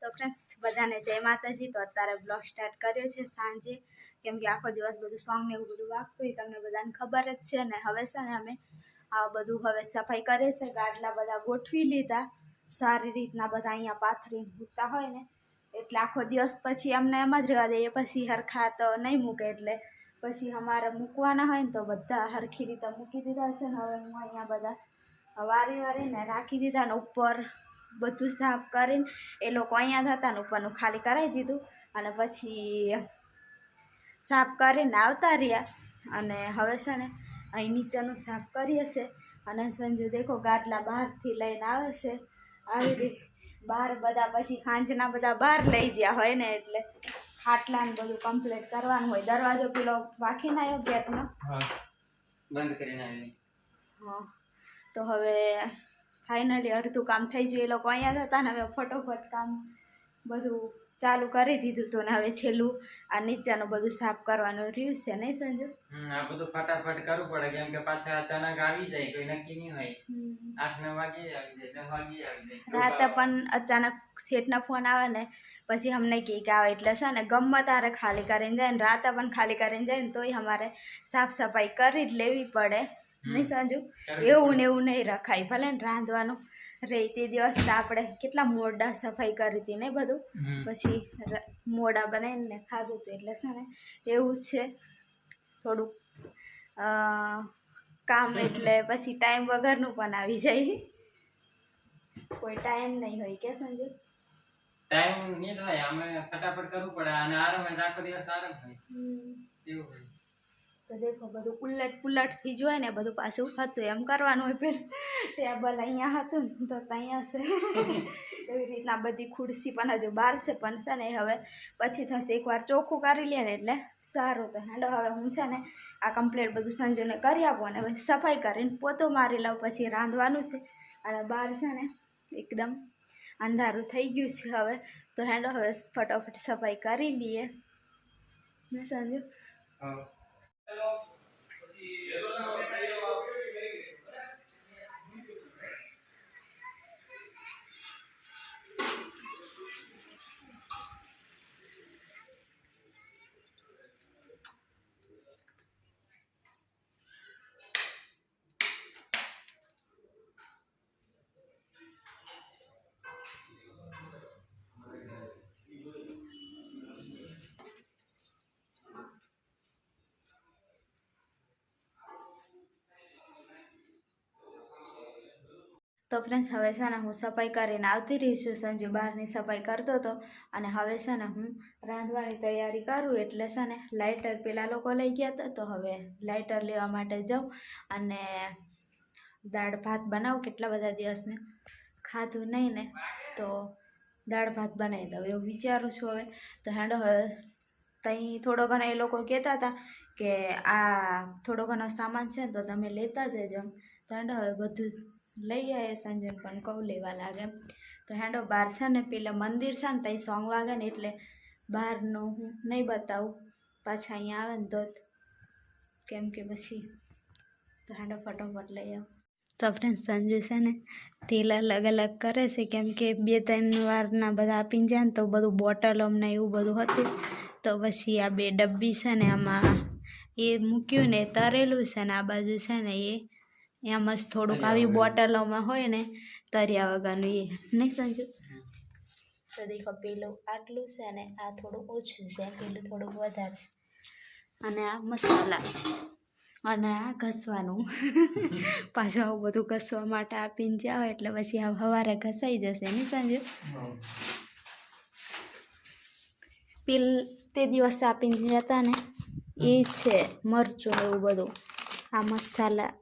તો ફ્રેન્ડ્સ બધાને જય માતાજી। તો અત્યારે બ્લોગ સ્ટાર્ટ કર્યો છે સાંજે, કેમ કે આખો દિવસ બધું સોંગ ને એવું બધું વાગતું હોય તમને બધાને ખબર જ છે ને। હવે છે ને અમે આ બધું હવે સફાઈ કરે છે, ગાડલા બધા ગોઠવી લીધા સારી રીતના, બધા અહીંયા પાથરીને મૂકતા હોય ને એટલે આખો દિવસ પછી અમને એમ જ રહેવા દઈએ, પછી હરખા તો નહીં મૂકે એટલે પછી અમારે મૂકવાના હોય ને તો બધા હરખી રીતે મૂકી દીધા છે ને હવે હું અહીંયા બધા વારી વારીને રાખી દીધા ને ઉપર બધું સાફ કરીને એ લોકો અહીંયા હતા ને ઉપરનું ખાલી કરાવી દીધું અને પછી સાફ કરીને આવતા રહ્યા। અને હવે છે ને અહીં નીચેનું સાફ કરીએ છે અને સંજુ દેખો ગાટલા બહારથી લઈને આવે છે આવી રીતે બહાર બધા પછી સાંજના બધા બહાર લઈ ગયા હોય ને એટલે ખાટલા ને બધું કમ્પ્લીટ કરવાનું હોય। દરવાજો પેલો વાંખીને આવ્યો ગેટનો બંધ કરીને આવી। હા તો હવે ફાઇનલી અડધું કામ થઈ ગયું, એ લોકો અહીંયા હતા ને હવે ફટોફટ કામ બધું ચાલુ કરી દીધું હતું ને હવે છેલ્લું આ નીચેનું બધું સાફ કરવાનું રહ્યું છે નહીં સંજુ? આ બધું ફટાફટ કરવું પડે કેમ કે પાછા અચાનક આવી જાય, કોઈ નક્કી નહીં હોય। 8-9 વાગે આવી જાય, 10 વાગે આવી જાય। રાતે પણ અચાનક શેઠનો ફોન આવે ને પછી અમને કહે કે આવે એટલે છે ને ગમે તારે ખાલી કરીને જાય ને રાતે પણ ખાલી કરીને જાય ને તોય અમારે સાફ સફાઈ કરી જ લેવી પડે નહીં સંજુ? એવું ને એવું નહીં રખાય, ભલે ને રાંધવાનું રે તે દિવસ આપણે કેટલા મોડા સફાઈ કરી હતી ને બધું પછી મોડા બનાવીને ખાધું હતું એટલે છે ને એવું છે થોડુંક કામ, એટલે પછી ટાઈમ વગરનું પણ આવી જાય, કોઈ ટાઈમ નહીં હોય કે સંજુ? ટાઈમ નહીં થાય, અમે ફટાફટ કરવું પડે અને આરામ હોય આખો દિવસ આરામ હોય એવું હોય। તો દેખો બધું ઉલટ પુલટ થઈ જોય ને બધું પાછું હતું એમ કરવાનું હોય, પેલું ટેબલ અહીંયા હતું ને તો અહીંયા છે એવી રીતના બધી ખુરશી પણ હજુ બહાર છે પણ છે ને હવે પછી થશે, એકવાર ચોખ્ખું કરી લે ને એટલે સારું। તો હેડો હવે હું છે ને આ કમ્પ્લીટ બધું સંજુને કરી આપું અને પછી સફાઈ કરીને પોતો મારી લઉં, પછી રાંધવાનું છે અને બહાર છે ને એકદમ અંધારું થઈ ગયું છે હવે। તો હેડો હવે ફટાફટ સફાઈ કરી લઈએ ને સંજુ? તો ફ્રેન્ડ્સ હવે છે ને હું સફાઈ કરીને આવતી રહી છું, સંજુ બહારની સફાઈ કરતો હતો અને હવે છે ને હું રાંધવાની તૈયારી કરું એટલે છે ને લાઇટર પેલા લોકો લઈ ગયા હતા તો હવે લાઇટર લેવા માટે જાઉં અને દાળ ભાત બનાવું, કેટલા બધા દિવસને ખાધું નહીં ને તો દાળ ભાત બનાવી દઉં એવું વિચારું છું હવે। તો હેડો હવે ત્યાં થોડો ઘણો એ લોકો કહેતા હતા કે આ થોડો ઘણો સામાન છે તો તમે લેતા જજો, તો હેડો હવે બધું લઈ આવે સંજન પણ કહું લેવા લાગે તો હેડો બહાર છે ને પેલા મંદિર છે ને ત્યાં સોંગ વાગે ને એટલે બહારનું હું નહીં બતાવું, પાછા અહીંયા આવે ને તો કેમ કે પછી તો હેડો ફટોફટ લઈ આવું। તો ફ્રેન્ડ સંજુ છે ને તેલ અલગ અલગ કરે છે કેમ કે 2-3 વારના બધા આપીને જાય ને તો બધું બોટલ અમને એવું બધું હતું તો પછી આ 2 ડબ્બી છે ને આમાં એ મૂક્યું ને તરેલું છે ને આ બાજુ છે ને એ એમ જ થોડુંક આવી બોટલોમાં હોય ને તર્યા વગરનું એ નહીં સંજુ? તો દેખો પેલું આટલું છે ને આ થોડું ઓછું છે, પેલું થોડુંક વધારે અને આ મસાલા અને આ ઘસવાનું પાછું આવું બધું ઘસવા માટે આપીને જાઓ એટલે પછી આ સવારે ઘસાઈ જશે નહીં સંજુ? તે દિવસે આપીને જતા ને એ છે મરચું ને એવું બધું, આ મસાલા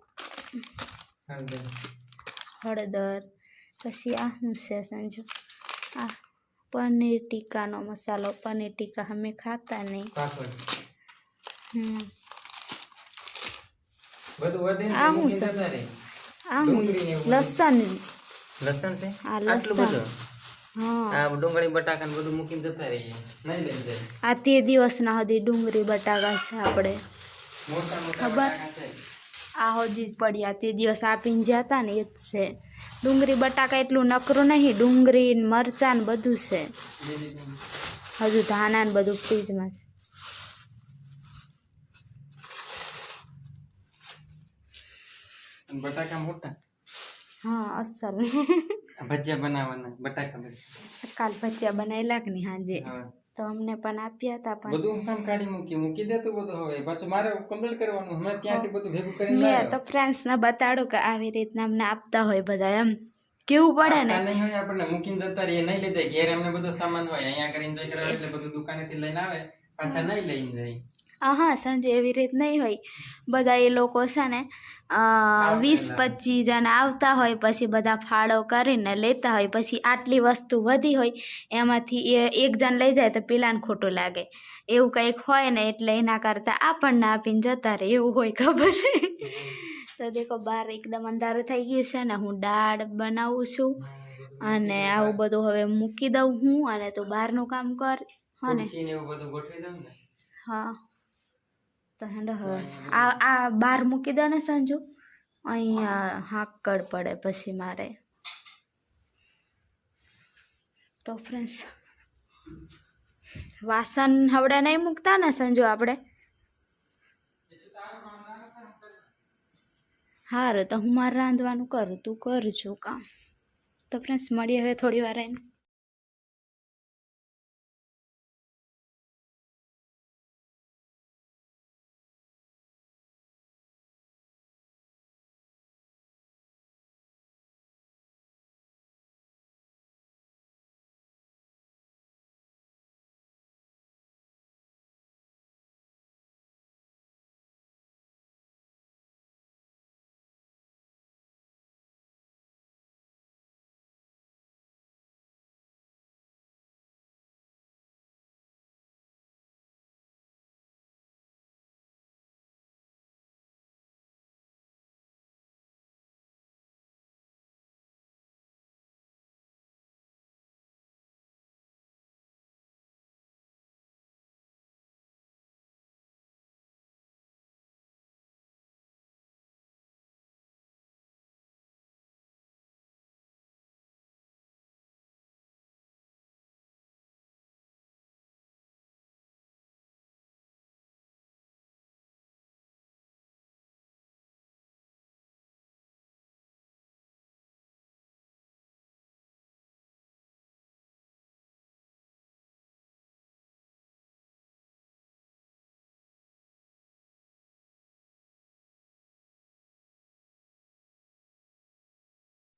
હળદર, પછી આ શું છે સંજુ? આ પનીર ટીકાનો મસાલો, પનીર ટીકા અમે ખાતા નહીં। આ શું છે? આ લસણ, લસણ છે આ લસણ હા, આ ડુંગળી બટાકા ને બધું મૂકીને જતા રહીએ નહીં લઈ આ તે દિવસના સુધી ડુંગળી બટાકા છે આપણે મોટા ખબર? આ હજી જ પડ્યા તે દિવસ આપીને જ્યાં હતા ને એ જ છે. ડુંગળી બટાકા એટલું નકરું નહીં, ડુંગળી ને મરચાં ને બધું છે. હજુ ધાણા ને બધું ફ્રીજમાં છે. બટાકા મોટા. હા અસલ. ભજીયા બનાવવાના બટાકા ભજીયા. કાલ ભજીયા બનાવેલા કે નહીં સાંજે, હા. તો અમને પણ આપ્યા હતા. પણ બધું કામ કાઢી મૂકી દેતું બધું. હવે પાછું મારે કમ્પ્લીટ કરવાનું. હમણાં ત્યાંથી બધું ભેગું કરીને મેં લાવ્યો. તો ફ્રેન્ડ્સને બતાડું કે આવી રીતના અમને આપતા હોય બધા, એમ કેવું પડે ને. આપતા નહીં હોય આપણને મૂકીને જતા રહીએ, નહીં લીધે ઘેર એમને બધો સામાન હોય, અહીંયા કરી એન્જોય કરવા એટલે બધું દુકાનેથી લઈને આવે, પાછા નહીં લઈને જાય. હા સંજય એવી રીત નહીં હોય. બધા એ લોકો છે ને 20-25 જણા આવતા હોય, પછી બધા ફાળો કરીને લેતા હોય. પછી આટલી વસ્તુ વધી હોય એમાંથી એક જણ લઈ જાય તો પેલાને ખોટું લાગે, એવું કંઈક હોય ને. એટલે એના કરતાં આપણને આપીને જતા રહે એવું હોય, ખબર. તો દેખો બહાર એકદમ અંધારું થઈ ગયું છે ને. હું દાળ બનાવું છું અને આવું બધું હવે મૂકી દઉં હું, અને તું બહારનું કામ કર. હા ને, એવું બધું ગોઠવી દઉં ને. હા તો હેંડો હવે આ બહાર મૂકી દે ને સંજુ. અહીંયા હાકડ પડે પછી મારે. તો ફ્રેન્ડ્સ વાસણ હવડે નહીં મૂકતા ને સંજુ આપણે. સારું તો હું મારે રાંધવાનું કરું, તું કરજો કામ. તો ફ્રેન્ડ્સ મળીએ હવે થોડી વાર રહીને.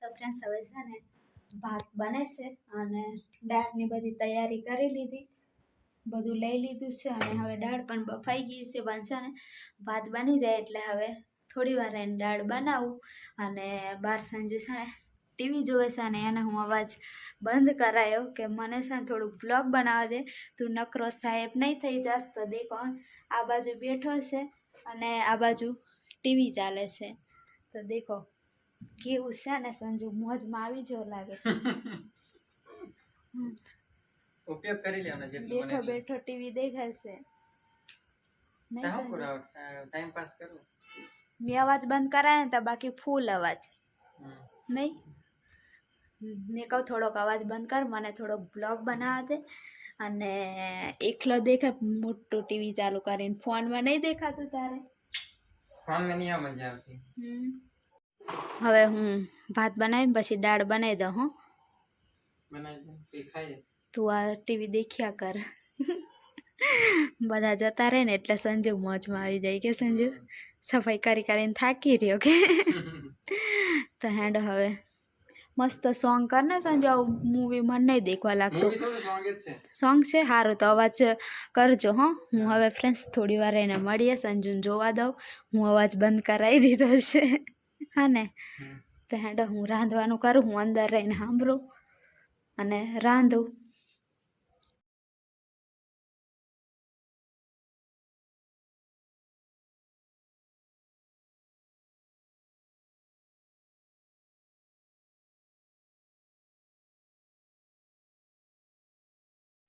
તો ફ્રેન્ડ્સ હવે છે ને ભાત બને છે અને દાળની બધી તૈયારી કરી લીધી, બધું લઈ લીધું છે. અને હવે દાળ પણ બફાઈ ગઈ છે. પણ છે ને ભાત બની જાય એટલે હવે થોડી વાર એને દાળ બનાવું. અને બાર સંજુ છે ને ટીવી જોવે છે અને એને હું અવાજ બંધ કરાયો કે મને છે ને થોડુંક બ્લોગ બનાવવા દે, તું નકરો સાહેબ નહીં થઈ જાસ. તો દેખો આ બાજુ બેઠો છે અને આ બાજુ ટીવી ચાલે છે. તો દેખો કેવું છે ને સંજુ, મોજમાં આવી જો લાગે. ઉપયોગ કરી લેવાનો જેટલું બને બેઠો બેઠો ટીવી દેખાય છે. ટાઈમ પાસ કરું. મેં અવાજ બંધ કરાય ને તો બાકી ફૂલ અવાજ નહીં. મેં કહું થોડોક અવાજ બંધ કર, મને થોડોક બ્લોગ બનાવવા દે. અને એકલો દેખાય મોટું ટીવી ચાલુ કરીને, ફોનમાં નહીં દેખાતું તારે. ફોનમાં નહીં મજા આવતી. હવે હું ભાત બનાવી પછી દાળ બનાવી દઉં. હો તું આ ટીવી દેખ્યા કર. બધા જતા રહે ને એટલે સંજુ મોજમાં આવી જાય કે સંજુ સફાઈ કરીને થાકી રહ્યો કે. તો હેન્ડ હવે મસ્ત સોંગ કર ને સંજુ. આવું મૂવી મને નહીં દેખવા લાગતું. સોંગ છે સારું તો અવાજ કરજો. હો હું હવે ફ્રેન્ડ્સ થોડી વાર એને મળીએ, સંજુને જોવા દઉં. હું અવાજ બંધ કરાવી દીધો છે. હા ને, તો હેન્ડ હું રાંધવાનું કરું. હું અંદર રહીને સાંભળું અને રાંધું.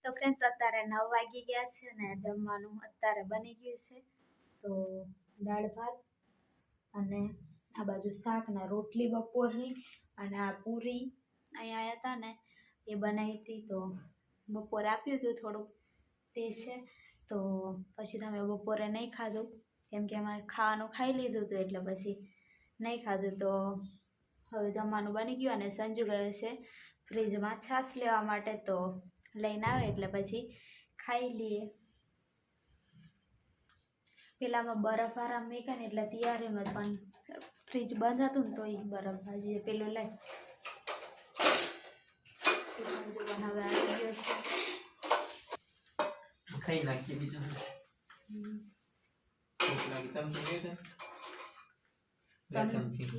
તો ફ્રેન્ડ્સ અત્યારે 9 વાગી ગયા છે ને જમવાનું અત્યારે બની ગયું છે. તો દાળ ભાત અને આ બાજુ શાક ને રોટલી બપોરની અને આ પૂરી અહીંયા આવ્યા હતા ને એ બનાવી હતી. તો બપોરે આપ્યું હતું થોડુંક તે છે. તો પછી તમે બપોરે નહીં ખાધું કેમ કે અમારે ખાવાનું ખાઈ લીધું હતું એટલે પછી નહીં ખાધું. તો હવે જમવાનું બની ગયું અને સંજુ ગયો છે ફ્રીજમાં છાશ લેવા માટે. તો લઈને આવે એટલે પછી ખાઈ લઈએ. પેલામાં બરફ આરામ મેકા ને એટલે તૈયારીમાં પણ ફ્રીજ બંધ હતું ને તો એ બરફ ભાજી પેલું લઈ સંજુ પણ હવે આવી ગયો છે. ખાઈ નાખીએ બીજું ભૂખ લાગી ચમચી ચમચી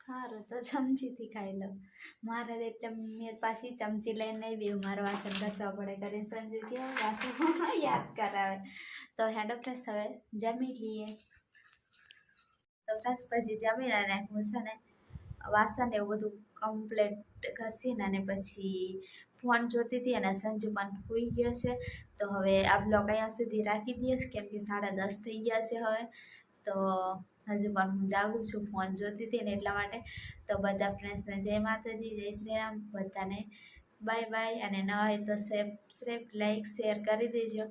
સારું તો ચમચીથી ખાઈ લો. મારે એટલે મેં પાછી ચમચી લઈને નહીં બેવું, મારે વાસણ ઘસવા પડે કરીને સંજુ કેવું વાસણ યાદ કરાવે. તો હેન્ડ ફ્રેશ હવે જમી લઈએ. તો ફ્રેશ પછી જમીને અને હું છે ને વાસણ એવું બધું કમ્પ્લેટ ઘસીને અને પછી ફોન જોતી હતી અને સંજુ પણ સૂઈ ગયો છે. તો હવે આ બ્લોગ અહીંયા સુધી રાખી દઈએ કેમ કે 10:30 થઈ ગયા છે હવે. તો હજુ પણ હું જાગું છું, ફોન જોતી હતી ને એટલા માટે. તો બધા ફ્રેન્ડ્સને જય માતાજી, જય શ્રી રામ, બધાને બાય બાય. અને ન હોય તો સબસ્ક્રાઈબ, લાઈક, શેર કરી દેજો.